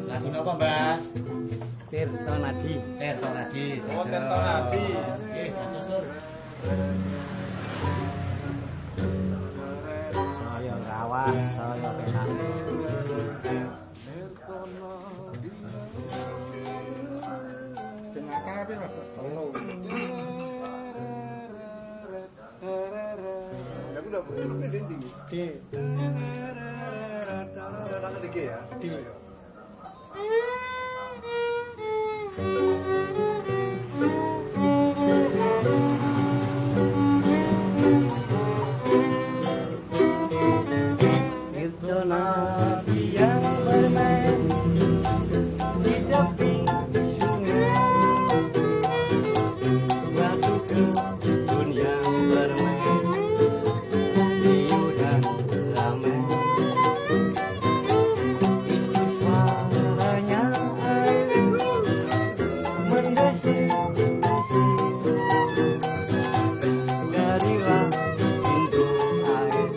Lagu napa, Mbah? Tirta Nadi. Tirta Nadi. Oh, Tirta Nadi. Nggih, dados Lur. Saya rawat, saya penak. Dengan kabe Mas. Solo. Lagu udah ini tinggi. Di. Ada dikit ya. Di. Nadi yang bermain di tepi sungai, batu kebun yang bermain di udang ramai. Itu suaranya air mendesir-desir dari pintu air.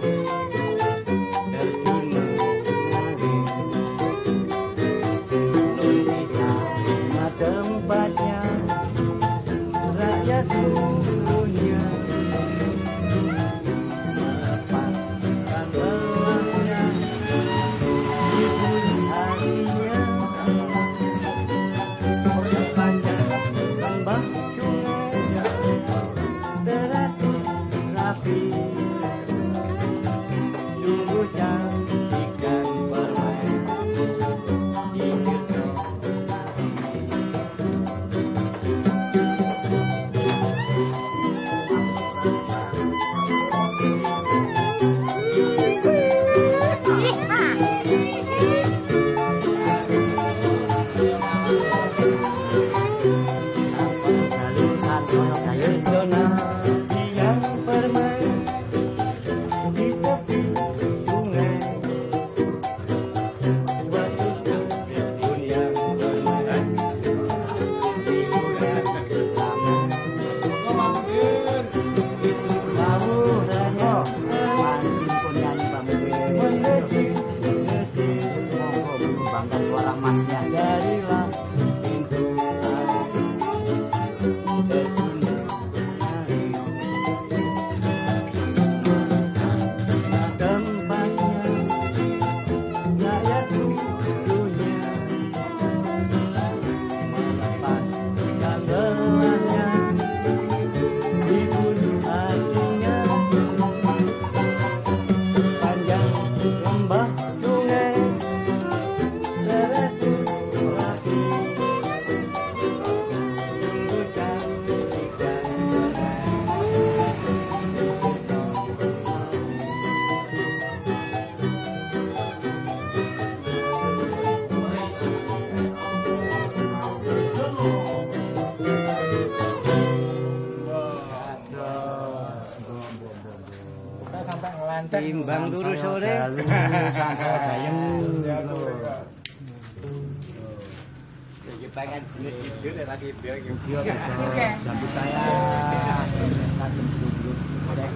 Tempatnya rakyat dunia melepaskan lelahnya di bulu hatinya sepanjang lembah sungai teratur rapi sungguh cantik dan bermain di Tirta. Yang bermain di tepi sungai, batu kebun yang bermain di udang ramai. Itu laburannya mancing pun nyanyi pamungkin monggo menyumbangkan suara emasnya darilah pintu air. Timbang turu sore sansaya gayeng iki pengen tidur ya tadi biar video sampai saya kadang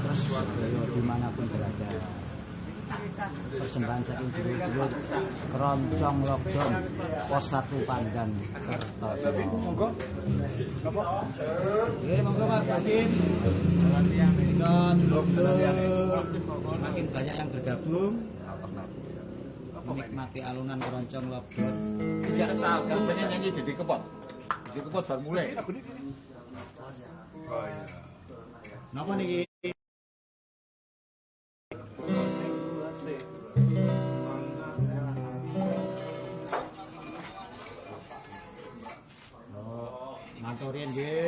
terus dimanapun berada. Persembahan saking dulur Keroncong Lokjon Pos 1 Pandan Kertosuro. Monggo. Napa? Nggih, monggo Pak Batin. Kita dulur makin banyak yang bergabung menikmati alunan Keroncong Lokjon. Tidak salah, banyak nyanyi Didi Kempot. Didi Kempot baru mulai. Oh iya. Napa niki? Matur yen nggih.